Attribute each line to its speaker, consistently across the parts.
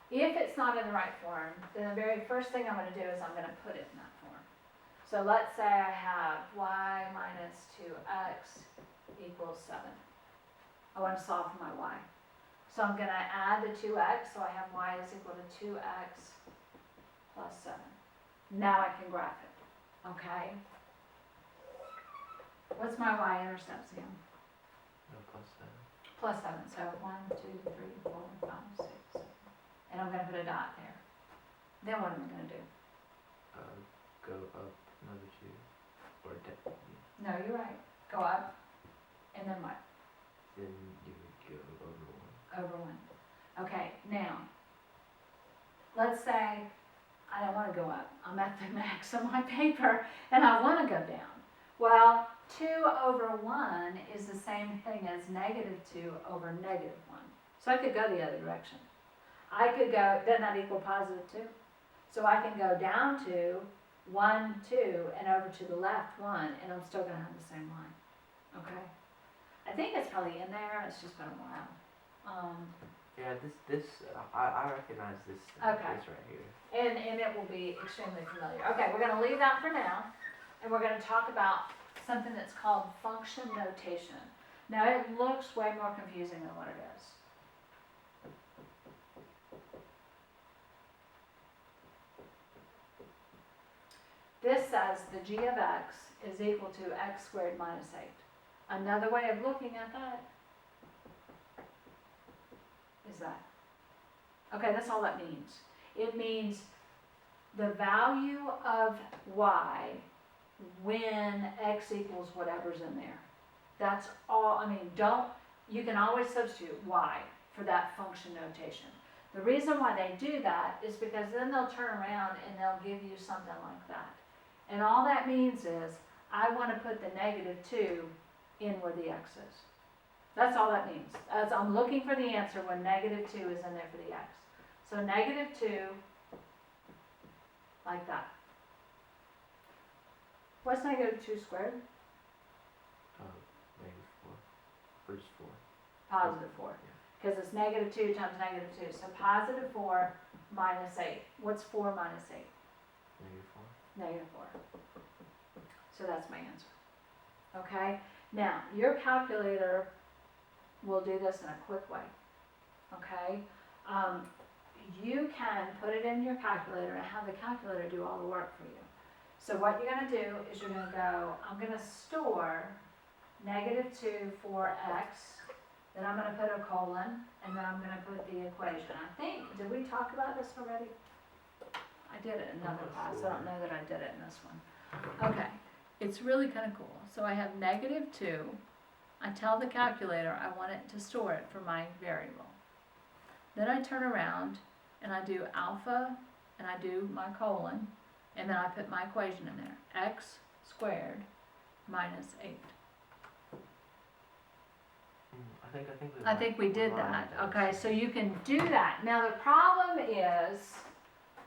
Speaker 1: If it's not in the right form, then the very first thing I'm going to do is I'm going to put it in that form. So let's say I have y minus 2x equals 7. I want to solve for my y. So I'm going to add the 2x, so I have y is equal to 2x plus 7. Now I can graph it, okay? What's my y-intercept, Sam?
Speaker 2: Plus 7.
Speaker 1: Plus 7, so 1, 2, 3, 4, 5, 6, 7. And I'm going to put a dot there. Then what am I going to do?
Speaker 2: Go up another 2. Or down.
Speaker 1: No, you're right. Go up, and then what?
Speaker 2: Then you would go over 1.
Speaker 1: Over 1. Okay, now, let's say I don't want to go up. I'm at the max of my paper, and I want to go down. Well, 2 over 1 is the same thing as negative 2 over negative 1. So I could go the other direction. I could go, doesn't that equal positive 2? So I can go down 2, 1, 2, and over to the left 1, and I'm still going to have the same line. Okay? I think it's probably in there. It's just been a while.
Speaker 2: Yeah, I recognize this.
Speaker 1: Okay.
Speaker 2: This right here.
Speaker 1: And it will be extremely familiar. Okay, we're going to leave that for now, and we're going to talk about something that's called function notation. Now, it looks way more confusing than what it is. This says the g of x is equal to x squared minus 8. Another way of looking at that is that. Okay, that's all that means. It means the value of y when x equals whatever's in there. That's all. I mean, you can always substitute y for that function notation. The reason why they do that is because then they'll turn around and they'll give you something like that. And all that means is, I want to put the negative 2 in where the x is. That's all that means. As I'm looking for the answer when negative 2 is in there for the x. So negative 2, like that. What's negative 2 squared?
Speaker 2: Negative 4. First 4.
Speaker 1: Positive 4. Because it's negative 2 times negative 2. So positive 4 minus 8. What's 4 minus 8?
Speaker 2: Negative 4.
Speaker 1: Negative 4. So that's my answer. Okay? Now, your calculator will do this in a quick way. Okay? You can put it in your calculator and have the calculator do all the work for you. So what you're going to do is you're going to go, I'm going to store negative 2 for x, then I'm going to put a colon, and then I'm going to put the equation. I think, did we talk about this already? I did it in another class. I don't know that I did it in this one. Okay, it's really kind of cool. So I have negative 2. I tell the calculator I want it to store it for my variable. Then I turn around and I do alpha and I do my colon and then I put my equation in there. X squared minus 8.
Speaker 2: I think
Speaker 1: we did that. Okay, so you can do that. Now the problem is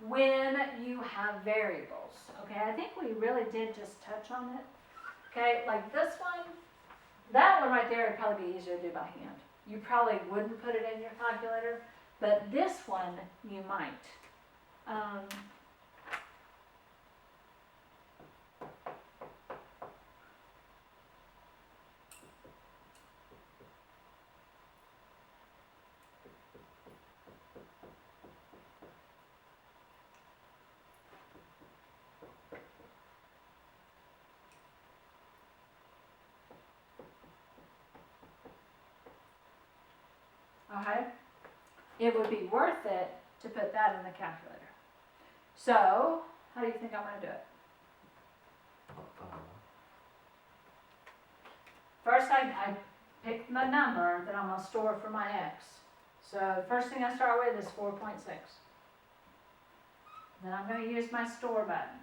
Speaker 1: when you have variables. Okay, I think we really did just touch on it. Okay, like this one, that one right there would probably be easier to do by hand. You probably wouldn't put it in your calculator, but this one you might. Okay? It would be worth it to put that in the calculator. So, how do you think I'm going to do it? First, I pick my number that I'm going to store for my x. So, the first thing I start with is 4.6. Then I'm going to use my store button.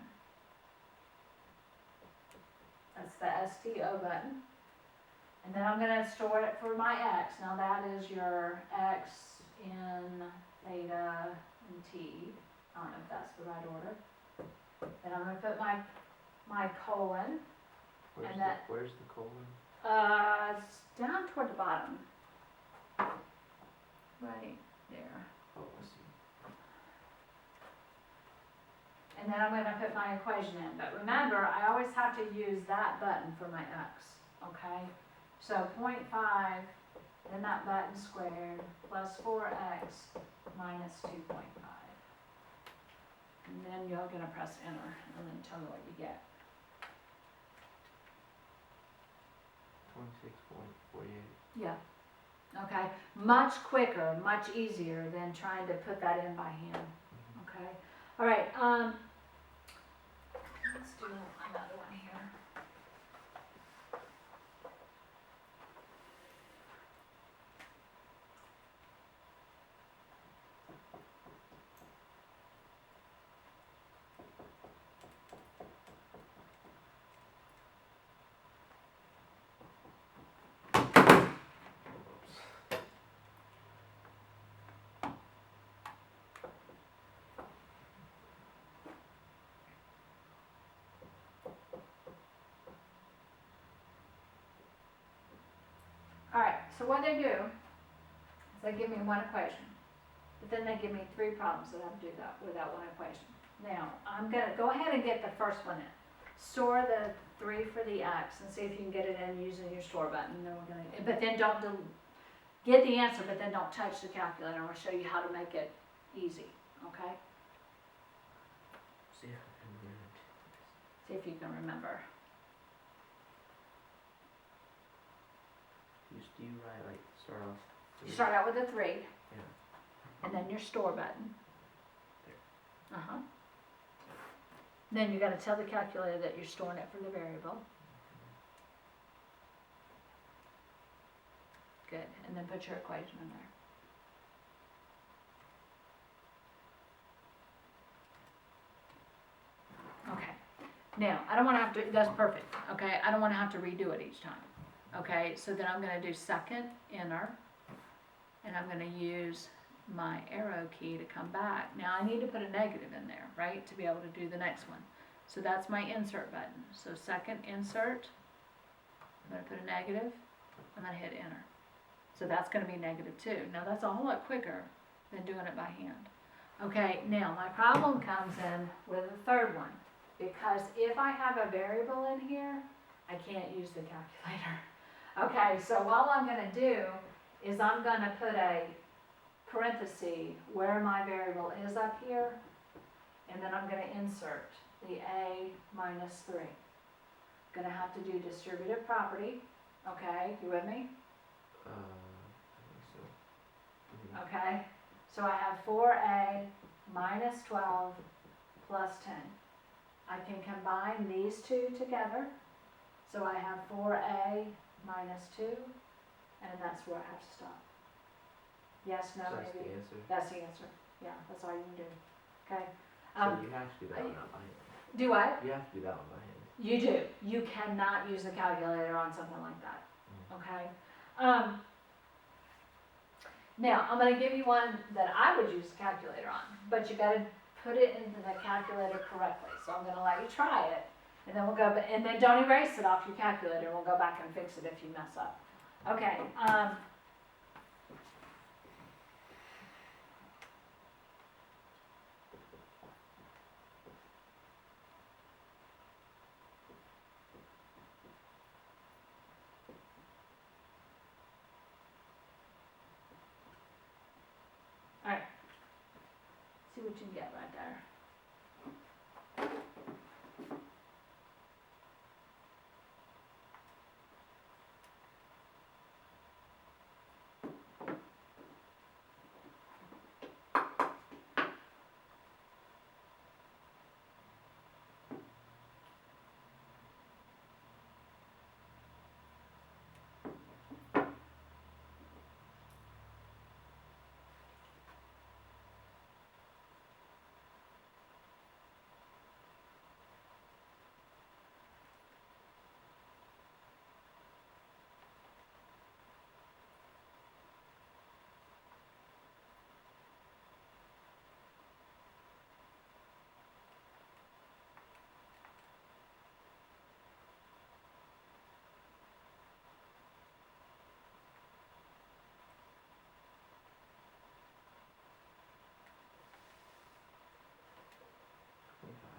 Speaker 1: That's the STO button. And then I'm going to store it for my x. Now that is your x in theta and t. I don't know if that's the right order. Then I'm going to put my colon.
Speaker 2: Where's the colon?
Speaker 1: It's down toward the bottom. Right. there.
Speaker 2: Oh, I see.
Speaker 1: And then I'm gonna put my equation in, but remember, I always have to use that button for my x, okay? So 0.5, then that button squared, plus 4x minus 2.5. And then you're gonna press enter, and then tell me what you get.
Speaker 2: 26.48.
Speaker 1: Yeah, okay, much quicker, much easier than trying to put that in by hand, okay? All right, let's do another one here.
Speaker 2: Whoops.
Speaker 1: All right, so what they do is they give me one equation, but then they give me 3 problems that I have to do that with that one equation. Now, I'm gonna go ahead and get the first one in. Store the 3 for the x and see if you can get it in using your store button. And then we're gonna, but then don't get the answer, but then don't touch the calculator. I'll show you how to make it easy, okay?
Speaker 2: See if I can do it.
Speaker 1: See if you can remember.
Speaker 2: Do you write like start off?
Speaker 1: You start out with a 3,
Speaker 2: Yeah.
Speaker 1: and then your store button.
Speaker 2: There.
Speaker 1: Uh-huh. Then you gotta tell the calculator that you're storing it for the variable. Good, and then put your equation in there. Okay, now, I don't wanna have to, that's perfect, okay? I don't wanna have to redo it each time. Okay, so then I'm gonna do second enter, and I'm gonna use my arrow key to come back. Now I need to put a negative in there, right, to be able to do the next one. So that's my insert button. So second insert, I'm gonna put a negative, I'm gonna hit enter. So that's gonna be -2. Now that's a whole lot quicker than doing it by hand. Okay, now my problem comes in with the third one, because if I have a variable in here, I can't use the calculator. Okay, so all I'm gonna do is I'm gonna put a parenthesis where my variable is up here, and then I'm gonna insert the a minus 3. Gonna have to do distributive property, okay, you with me?
Speaker 2: I think so.
Speaker 1: Okay, so I have 4a minus 12 plus 10. I can combine these two together, so I have 4a minus 2, and that's where I have to stop. Yes, no,
Speaker 2: So that's
Speaker 1: maybe?
Speaker 2: the answer.
Speaker 1: That's the answer. Yeah, that's all you can do. Okay.
Speaker 2: So you have to do that one out by hand.
Speaker 1: Do what?
Speaker 2: You have to do that one by hand.
Speaker 1: You do. You cannot use the calculator on something like that. Okay. Now I'm going to give you one that I would use the calculator on, but you got to put it into the calculator correctly. So I'm going to let you try it, and then we'll go. And then don't erase it off your calculator. We'll go back and fix it if you mess up. Okay. All right. See what you can get right there.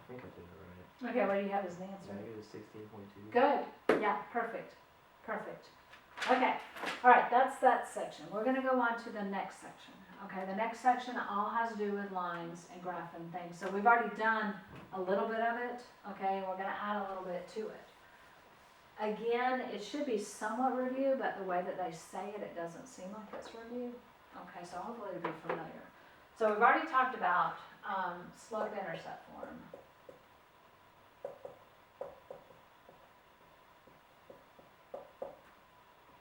Speaker 2: think I did it right.
Speaker 1: Okay, what do you have as an answer?
Speaker 2: Negative 16.2.
Speaker 1: Good, yeah, perfect, perfect. Okay, all right, that's that section. We're gonna go on to the next section. Okay, the next section all has to do with lines and graphing things. So we've already done a little bit of it, okay, and we're gonna add a little bit to it. Again, it should be somewhat review, but the way that they say it, it doesn't seem like it's review. Okay, so hopefully it'll be familiar. So we've already talked about slope-intercept form.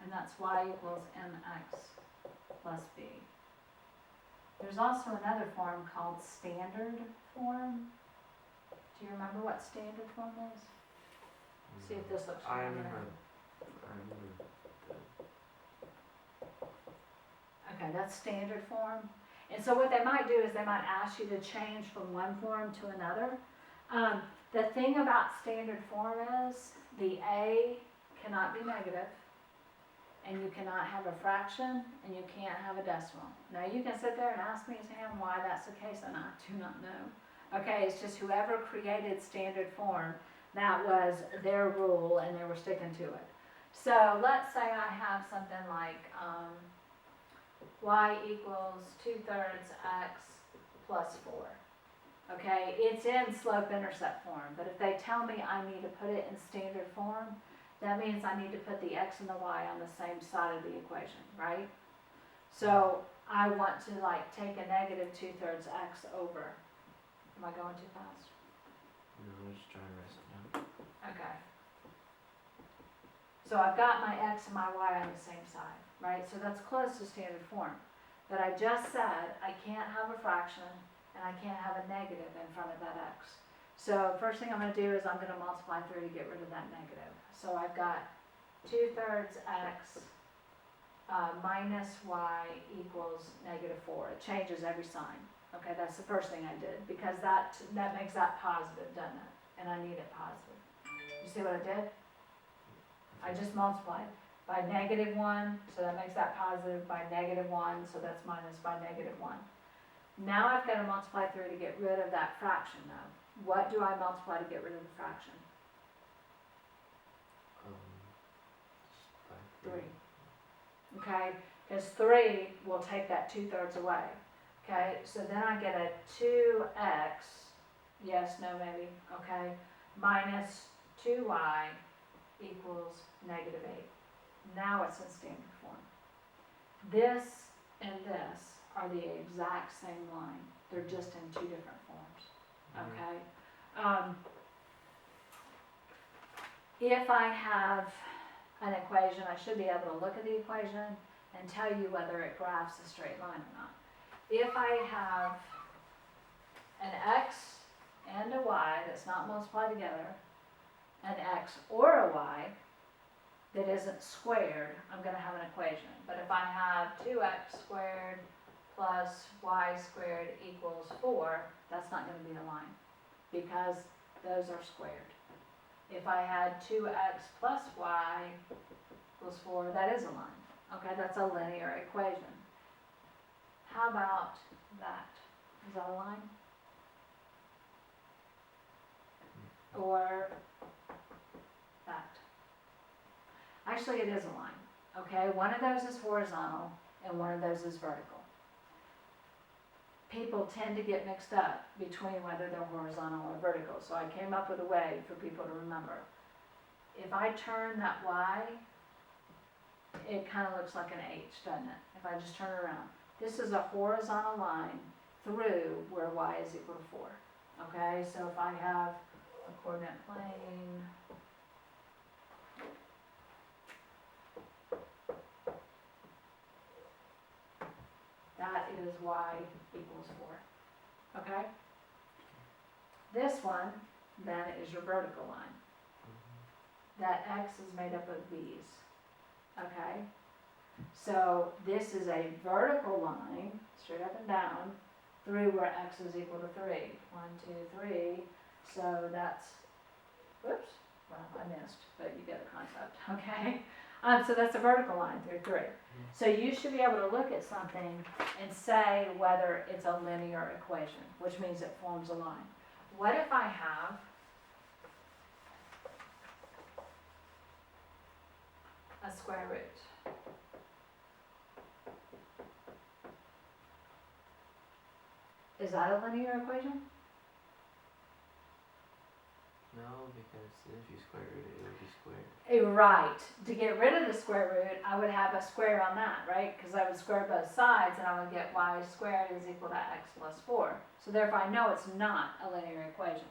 Speaker 1: And that's y equals mx plus b. There's also another form called standard form. Do you remember what standard form is? See if this looks
Speaker 2: I
Speaker 1: familiar.
Speaker 2: remember
Speaker 1: Okay, that's standard form. And so what they might do is they might ask you to change from one form to another. The thing about standard form is the a cannot be negative, and you cannot have a fraction, and you can't have a decimal. Now you can sit there and ask me, Sam, why that's the case, and I do not know. Okay, it's just whoever created standard form, that was their rule, and they were sticking to it. So let's say I have something like y equals 2/3 x plus 4. Okay, it's in slope-intercept form, but if they tell me I need to put it in standard form, that means I need to put the x and the y on the same side of the equation, right? So I want to like take a negative 2/3 x over. Am I going too fast?
Speaker 2: No, I was just trying to write something down.
Speaker 1: Okay. So I've got my x and my y on the same side, right? So that's close to standard form. But I just said I can't have a fraction and I can't have a negative in front of that x. So first thing I'm going to do is I'm going to multiply through to get rid of that negative. So I've got 2/3 x minus y equals -4. It changes every sign. Okay, that's the first thing I did because that makes that positive, doesn't it? And I need it positive. You see what I did? I just multiplied by -1, so that makes that positive, by -1, so that's minus by -1. Now I've got to multiply through to get rid of that fraction though. What do I multiply to get rid of the fraction? 3. Okay, because 3 will take that 2/3 away. Okay, so then I get a 2x, yes, no, maybe, okay, minus 2y equals -8. Now it's in standard form. This and this are the exact same line. They're just in two different forms. Okay. If I have an equation, I should be able to look at the equation and tell you whether it graphs a straight line or not. If I have an x and a y that's not multiplied together, an x or a y that isn't squared, I'm going to have an equation. But if I have 2x squared plus y squared equals 4, that's not going to be a line because those are squared. If I had 2x plus y equals 4, that is a line. Okay, that's a linear equation. How about that? Is that a line? Or that? Actually, it is a line. Okay, one of those is horizontal and one of those is vertical. People tend to get mixed up between whether they're horizontal or vertical, so I came up with a way for people to remember. If I turn that y, it kind of looks like an H, doesn't it? If I just turn it around. This is a horizontal line through where y is equal to 4. Okay, so if I have a coordinate plane, that is y equals 4. Okay? This one, then, is your vertical line. That x is made up of these. Okay? So this is a vertical line, straight up and down, through where x is equal to 3. 1, 2, 3. So that's, whoops, well, I missed, but you get the concept, okay? So that's a vertical line through 3. So you should be able to look at something and say whether it's a linear equation, which means it forms a line. what if I have a square root? Is that a linear equation?
Speaker 2: No, because if you square root it, it would be squared.
Speaker 1: Right. To get rid of the square root, I would have a square on that, right? Because I would square both sides and I would get y squared is equal to x plus 4. So therefore I know it's not a linear equation.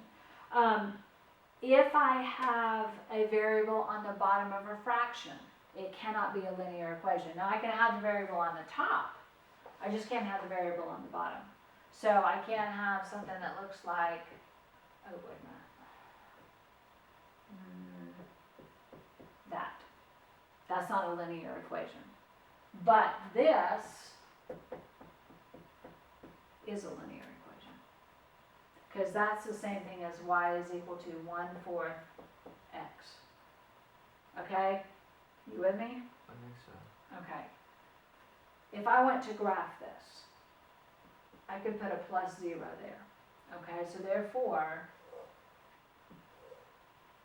Speaker 1: If I have a variable on the bottom of a fraction, it cannot be a linear equation. Now I can have the variable on the top. I just can't have the variable on the bottom. So I can't have something that looks like, oh wait a minute. That's not a linear equation. But this is a linear equation. Because that's the same thing as y is equal to 1/4 x. Okay? You with me?
Speaker 2: I think so.
Speaker 1: Okay. If I went to graph this, I could put a +0 there. Okay, so therefore,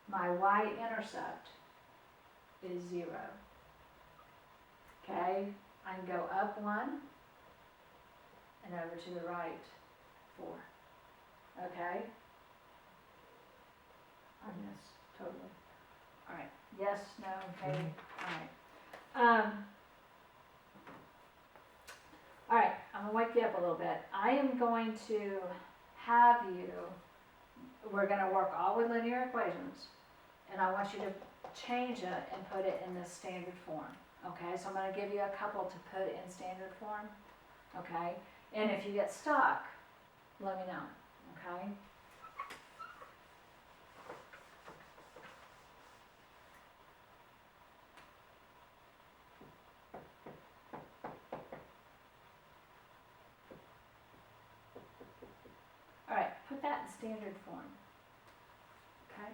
Speaker 1: my y-intercept is 0. Okay, I can go up 1 and over to the right 4. Okay? I missed totally. Alright, yes, no, maybe. Alright. Alright, I'm gonna wake you up a little bit. I am going to have you, we're gonna work all with linear equations, and I want you to change it and put it in the standard form. Okay, so I'm going to give you a couple to put in standard form. Okay, and if you get stuck, let me know. Okay. All right, put that in standard form. Okay.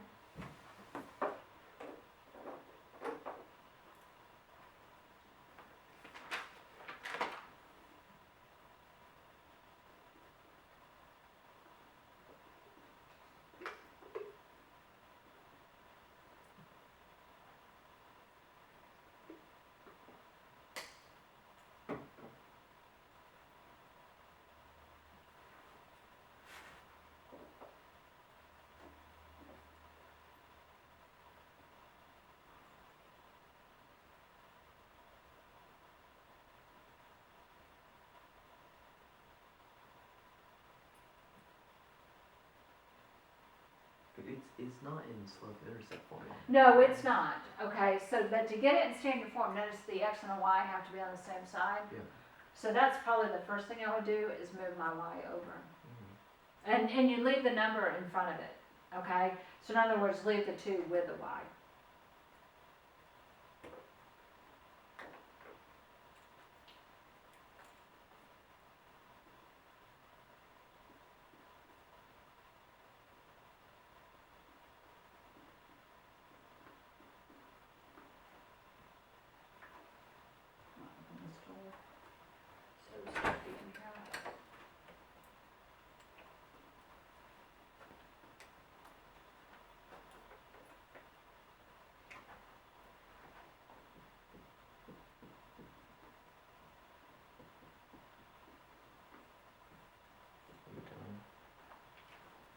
Speaker 2: But it's not in slope intercept form.
Speaker 1: No, it's not. Okay, so but to get it in standard form, notice the x and the y have to be on the same side.
Speaker 2: Yeah.
Speaker 1: So that's probably the first thing I would do is move my y over.
Speaker 2: Mm-hmm.
Speaker 1: And you leave the number in front of it, okay? So in other words, leave the 2 with the y. So stuffy in here.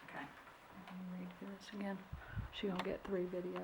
Speaker 1: Okay. Let me read this again. She gonna get 3 videos.